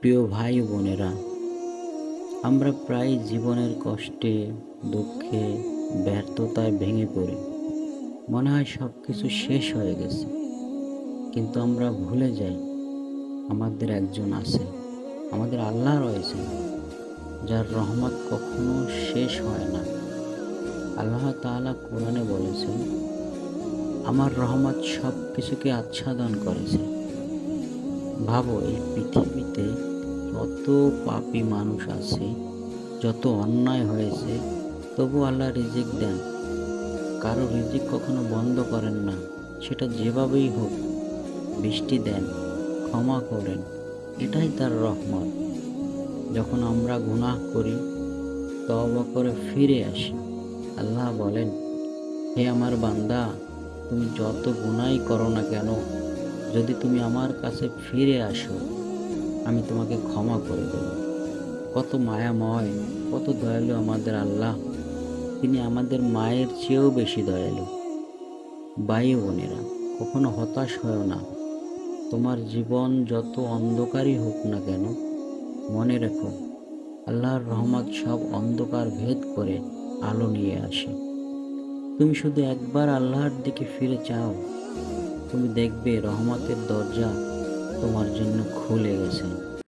প্রিয় ভাই ও বোনেরা, আমরা প্রায় জীবনের কষ্টে, দুঃখে, ব্যর্থতায় ভেঙে পড়ি। মনে হয় সব কিছু শেষ হয়ে গেছে, কিন্তু আমরা ভুলে যাই আমাদের একজন আছে, আমাদের আল্লাহ রয়েছে, যার রহমত কখনো শেষ হয় না। আল্লাহ তাআলা কোরআনে বলেছেন, আমার রহমত সব কিছুকে আচ্ছাদন করেছে। ভাবো, এই পৃথিবীতে যত পাপী মানুষ আছে, যত অন্যায় হয়েছে, তবু আল্লাহ রিজিক দেন। কারো রিজিক কখনো বন্ধ করেন না, সেটা যেভাবেই হোক। বৃষ্টি দেন, ক্ষমা করেন, এটাই তার রহমত। যখন আমরা গুনাহ করি, তওবা করে ফিরে আসি, আল্লাহ বলেন, হে আমার বান্দা, তুমি যত গুনাহই করো না কেন, যদি তুমি আমার কাছে ফিরে আসো, আমি তোমাকে ক্ষমা করে দেব। কত মায়াময়, কত দয়ালু আমাদের আল্লাহ। তিনি আমাদের মায়ের চেয়েও বেশি দয়ালু। ভাই ও বোনেরা, কখনো হতাশ হয়ো না। তোমার জীবন যত অন্ধকারই হোক না কেন, মনে রেখো, আল্লাহর রহমত সব অন্ধকার ভেদ করে আলো নিয়ে আসে। তুমি শুধু একবার আল্লাহর দিকে ফিরে চাও, তুমি দেখবে রহমতের দরজা তোমার জন্য খুলে গেছে।